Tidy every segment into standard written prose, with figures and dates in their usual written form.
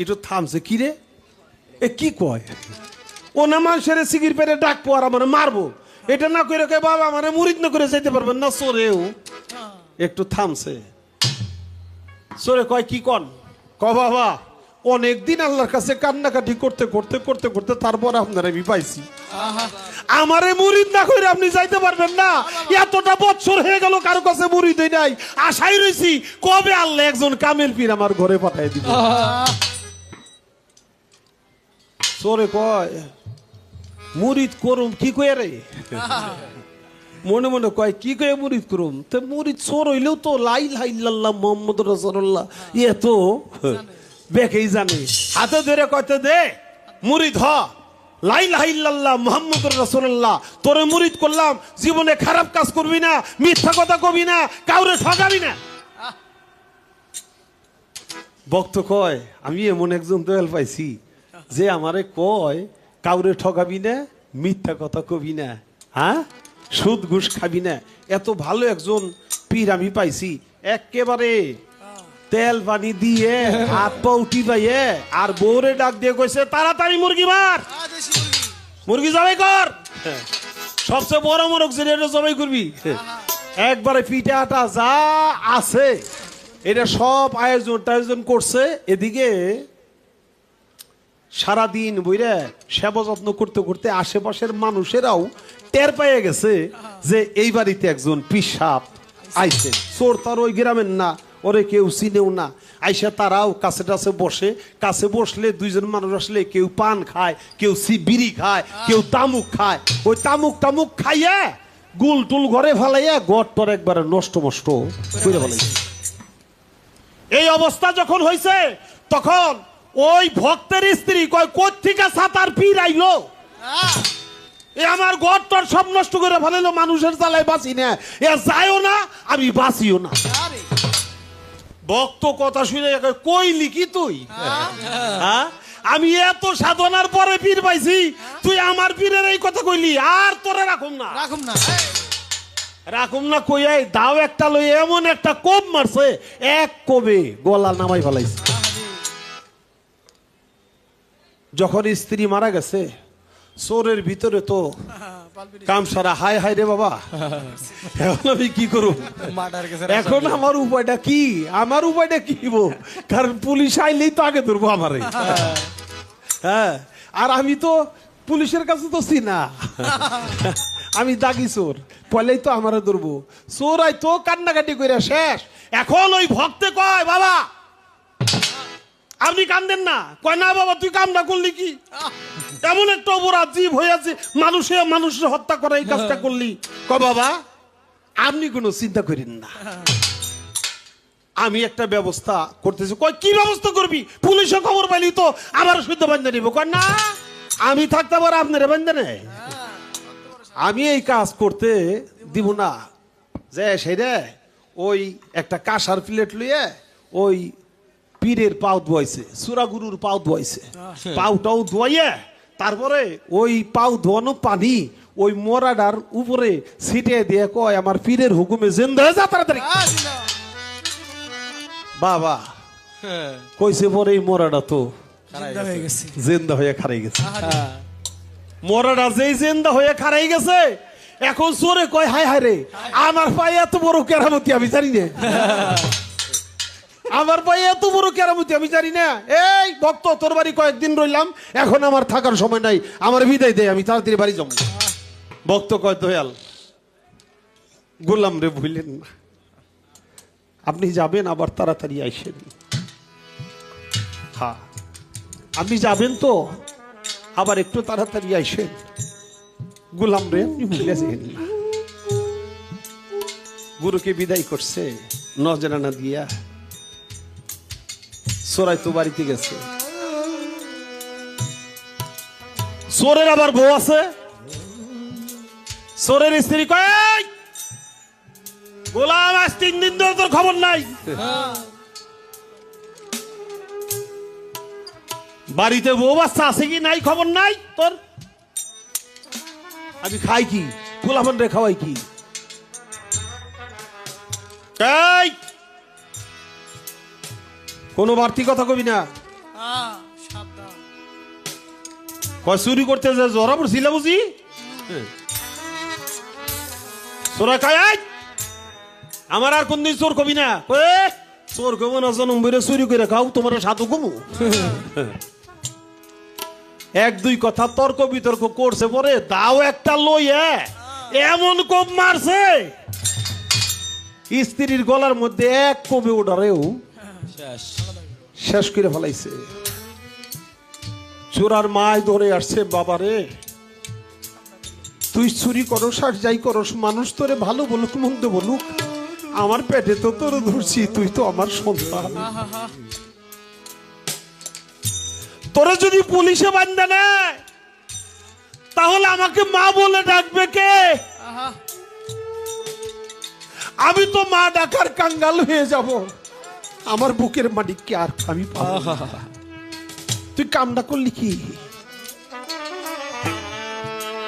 একটু থামছে, কি রে এ কি কয়? ও না মানুষের সিগির পেরে ডাকবো আর আমার মারবো, এটা না করে কে বাবা মানে মুরিদ না করে যেতে পারবেন না সোরেও। একটু থামছে, সোরে কয় কি কন? ক বাবা অনেকদিন আল্লাহর কাছে কান্নাকাটি করতে করতে করতে করতে তারপর আপনারা আমি পাইছি, আমারে মুরিদ না করে আপনি যাইতে পারবেন না। এতটা বছর হয়ে গেল কারো কাছে মুরিদ হই নাই, আশাই রইছি কবে আল্লাহ একজন কামেল পীর আমার ঘরে পাঠাই দিবে। সোরে কয় মুরিদ করুম কি কয়ে রে? মনে মনে কয় কি কয়ে মুরিদ করুম? তো মুরিদ সোর হইলেও তো লা ইলাহা ইল্লাল্লাহ মুহাম্মাদুর রাসূলুল্লাহ এ তো বেকেই জানে। হাতে ধরে কয়তে দে মুরিদ হ, লা ইলাহা ইল্লাল্লাহ মুহাম্মাদুর রাসূলুল্লাহ। তোরে মুরিদ করলাম, জীবনে খারাপ কাজ করবি না, মিথ্যা কথা কবি না, কাউরে ঠকাবি না। ভক্ত কয় আমি এমন একজন দয়াল পাইছি যে আমারে কয় কাউরে ঠকাবি না, মিথ্যা কথা কবি না, হ্যাঁ সুদ ঘুষ খাবি না। এত ভালো একজন পীর আমি পাইছি, একেবারে তেল পানি দিয়ে হাত পা উঠি পাইয়ে আর বউরে ডাক দিয়ে কইছে তাড়াতাড়ি মুরগি মার, মুরগি জবাই কর, সবচেয়ে বড় মোরগ যেটা এটা জবাই করবি। একবারে পিঠে আটা যা আছে এটা সব আয়োজন করছে। এদিকে সারাদিন বইরে সেবা যত্ন করতে করতে আশেপাশের মানুষেরাও টের পেয়ে গেছে যে এই বাড়িতে একজন পিসাব আইছে। চোর তার ওই গ্রামের না, ওরে কেউ চিনেও না। আইসা তারাও কাছে টাছে বসে, কাছে বসলে দুইজন মানুষ আসলে কেউ পান খায়, কেউ বিড়ি খায়, কেউ তামুক খায়। ওই তামুক খাইয়া গুল টুল ঘরে ফেলাইয়া গড় টর একবারে নষ্ট মষ্ট করে ফেলাইছে। এই অবস্থা যখন হয়েছে তখন ওই ভক্তের স্ত্রী কয় কোত্থেকে সাতার পীর আইলো, এ আমার ঘর তোর সব নষ্ট করে ফেলাইলো, মানুষের জ্বালায় বাঁচি না, এ যায়ও না আমি বাঁচিও না। ভক্ত কথা শুনে কই লিখি তুই, আমি এত সাধনার পরে পীর পাইছি, তুই আমার পীরের এই কথা কইলি, আর তোরে রাখুম না কইয়াই দাও একটা লই এমন একটা কোপ মারছে, এক কোবে গলা নামাই ফেলাইছে। যখন স্ত্রী মারা গেছে চোরের ভিতরে তো কাম সারা, হায় হায় রে বাবা এখন আমি কি করব, এখন আমার উপায়টা কি, কারণ পুলিশ আইলেই তো আগে ধরবো আমারে। হ্যাঁ আর আমি তো পুলিশের কাছে তো চিনা, আমি দাগি চোর, পয়লাই তো আমারে ধরবো। চোর আই তো কান্নাকাটি করে শেষ। এখন ওই ভক্তে কয় বাবা আপনি কান্দেন না, কয় না বাবা তুই কামনা করলি কি, এমন একটা অপরাধ জীব হয়েছে, মানুষের হত্যা করা এই কাজটা করলি। কয় বাবা আপনি কোনো চিন্তা করেন না, আমি একটা ব্যবস্থা করতেছি। কয় কি ব্যবস্থা করবি? পুলিশে খবর পাইলি তো আবার শুদ্ধ বান্ধে নিব। কয় না আমি থাকতে পারো আপনার বান্ধে নেই, আমি এই কাজ করতে দিব না। যে সেরে ওই একটা কাঁসার প্লেট লইয়ে ওই পীরের পাও ধোয়াইছে, সুরাগুরুর পাও ধোয়াইছে, পাউটাও ধোয়াইয়া তারপরে ওই পাও ধোয়ানো পানি ওই মরাডার উপরে ছিটিয়ে দিয়ে কয় আমার পীরের হুকুমে জিন্দা হয়ে যা তাড়াতাড়ি। বাবা কইছে পরে এই মরাডা তো জিন্দা হয়ে খারাই গেছে। মরাডা যেই জিন্দা হয়ে খারাই গেছে, এখন চোরে কয় হায় হায় রে আমার পায়ে এত বড় কেরামতি আমি জানি না, আমার পায়ে এত বড় কেরামতি আমি জানি না। এই ভক্ত তোর বাড়ি কয়েকদিন রইলাম, এখন আমার থাকার সময় নাই, আমার বিদায় দে, আমি তাড়াতাড়ি বাড়ি যাবো। ভক্ত কয় দয়াল গোলাম রে ভুলেন না, আপনি যাবেন আবার তাড়াতাড়ি আইসেন। হ্যাঁ আপনি যাবেন তো আবার একটু তাড়াতাড়ি আইসেন। গোলাম রে আপনি ভুলে যাবেন না। গুরুকে বিদায় করছে নজরানা দিয়া, চোরাই তো বাড়িতে গেছে। চোরের আবার বউ আছে, চোরের স্ত্রী কয় গোলাম আজ 3 দিন ধরে তোর খবর নাই, বাড়িতে বউ বাচ্চা আছে কি নাই খবর নাই তোর, আমি খাই কি, গোলাম রে খাওয়াই কি? কোনো বাড়তি কথা কবি না, সাবধান। কয় চুরি করতে যে জরা পড়ছিল বুঝি চোরা খায় আয়। আমার আর কোনদিন চোর কবি না চোর কব না জনম বেড়ে চুরি করে খাও তোমার সাধু কমু এক দুই কথা তর্ক বিতর্ক করছে পরে দাও একটা লইয়া এমন কোপ মারছে স্ত্রীর গলার মধ্যে এক কবে ওটারেও শেষ করে ফেলাইছে। চোরার মায় ধরে আসছে, বাবারে তুই চুরি করস আর যাই করস মানুষ তোরে ভালো বলুক মন্দ বলুক, আমার পেটে তো তোর ধরছি, তুই তো আমার সন্তান। তোরা যদি পুলিশে বান্ধা নেয় তাহলে আমাকে মা বলে ডাকবে কে? আমি তো মা ডাকার কাঙ্গাল হয়ে যাব, আমার বুকের মালিককে আর আমি পাবো না। তুই কামটা করলি কি?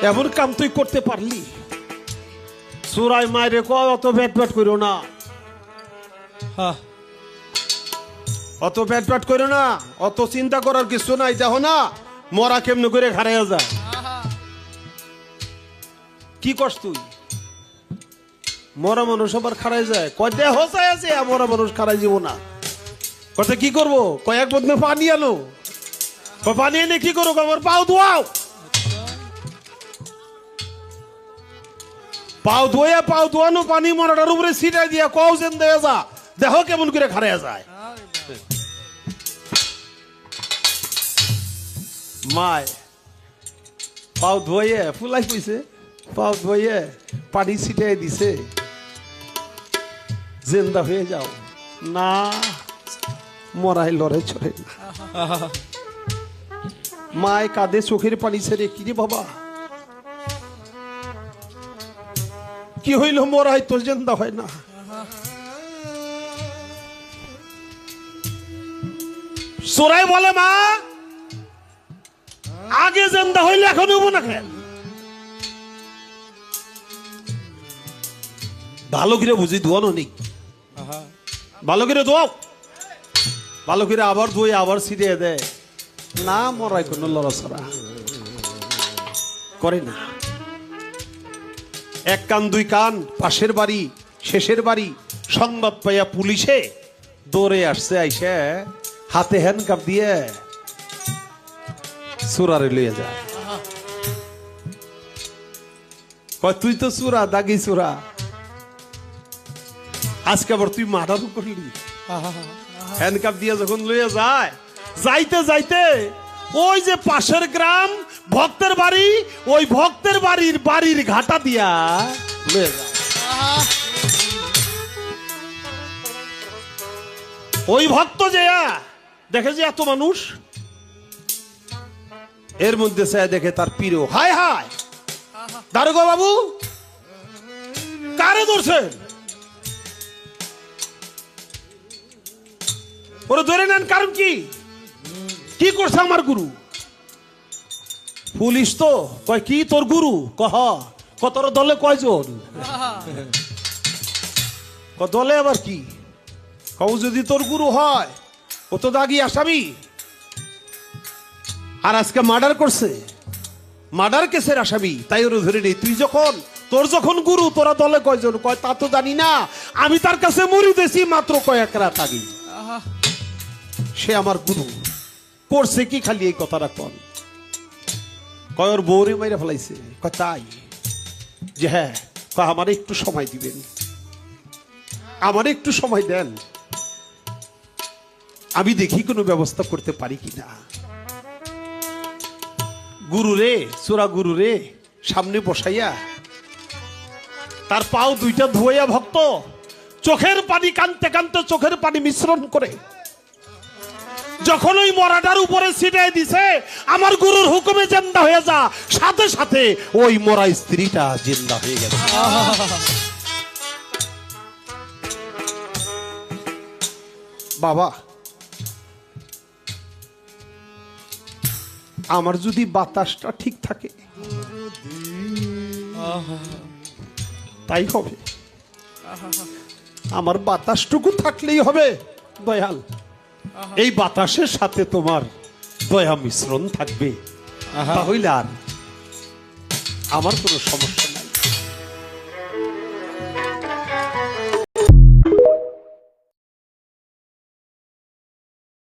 এমন কাম তুই করতে পারলি? সুরাই মায়ের কয় অত ব্যাট ব্যাট করো না, অত ব্যাট ব্যাট করো না, অত চিন্তা করার কিছু নাই। দেখো না মরা কেমনে করে হারাইয়া যায়। কি করস তুই? মরা মানুষ আবার খারাই যায়, কয় দেহ চাই আছে মরা মানুষ খারাই যাব না। কথা কি করবো? কয়েক বদলে পানি আনো, পানি এনে কি করো? আমার পাও ধোয়াও, পাও ধোয়া, পাও ধোয়ানো পানি মরাটার উপরে ছিটাই দিয়া কও যেন দেয়া যা, দেহ কেমন করে খারাইয়া যায়। মায় পাও ধোয়ে ফুলাই পইছে, পাও ধোয়ে পানি ছিটাই দিছে, জিন্দা হয়ে যাও না, মরাই লড়াই চলে না। মায় কাঁদে চোখের পানি ছেড়ে, কি রে বাবা কি হইল? মরাই তো জিন্দা হয় না। সোরাই বলে মা আগে জিন্দা হইলে এখন হবো না কেন? ভালো করে বুঝি ধোয়ানো নেই, ভালো করে ধোয়াও, ভালো করে আবার ধুয়ে আবার ছিটিয়ে দেয় না, মরাই কোনো লড়াছড়া করে না। এক কান দুই কান, পাশের বাড়ি শেষের বাড়ি সংবাদ পাইয়া পুলিশে দৌড়ে আসছে, আইসে হাতে হ্যান্ডকাপ দিয়ে চোরারে লইয়া যায়। কয় তুই তো চোরা, দাগি চোরা, আজকে আবার তুই মার্ডার করলি। হ্যান্ডকাপ দিয়ে যখন লইয়া যায়, যাইতে যাইতে ওই যে পাশের গ্রাম ভক্তের বাড়ি, ওই ভক্তের বাড়ির ঘাটা দিয়া লইয়া যায়। ওই ভক্ত যে দেখে যে এত মানুষ, এর মধ্যে সে দেখে তার প্রিয়, হায় হায় দারোগা বাবু কারে ধরছেন? ওরা ধরে নেন, কারণ কি? কি করছে আমার গুরু? পুলিশ তো কয় কি তোর গুরু? কহ কতর দলে কয়জন? দলে আবার কি? কও যদি তোর গুরু হয় ও তো দাগি আসামি, আর আজকে মার্ডার করছে, মার্ডার কেসের আসামি, তাই ওরা ধরে নেই। তুই যখন তোর যখন গুরু, তোরা দলে কয়জন? কয় তা তো জানি না, আমি তার কাছে মরিতেছি মাত্র কয়েক রাত আগে, সে আমার গুরু। করছে কি খালি এই কথাটা কন? কয় ওর বউরে মাইরা ফেলাইছে। কয় তাই? যে হ্যাঁ। কয় আমার একটু সময় দিবেন, আমার একটু সময় দেন, আমি দেখি কোনো ব্যবস্থা করতে পারি কিনা। গুরু রে, চোরা গুরু রে সামনে বসাইয়া তার পাও দুইটা ধুইয়া ভক্ত চোখের পানি কানতে কানতে চোখের পানি মিশ্রণ করে যখন ওই মরাটার উপরে ছিটাই দিছে, আমার গুরুর হুকুমে জিন্দা হয়ে যা, সাথে সাথে ওই মরা স্ত্রীটা জিন্দা হয়ে গেছে। বাবা আমার যদি বাতাসটা ঠিক থাকে তাই হবে, আমার বাতাসটুকু থাকলেই হবে দয়াল। এই বাতাসের সাথে তোমার দয়া মিশ্রণ থাকবে, আহা। তাহলে আর আমার কোনো সমস্যা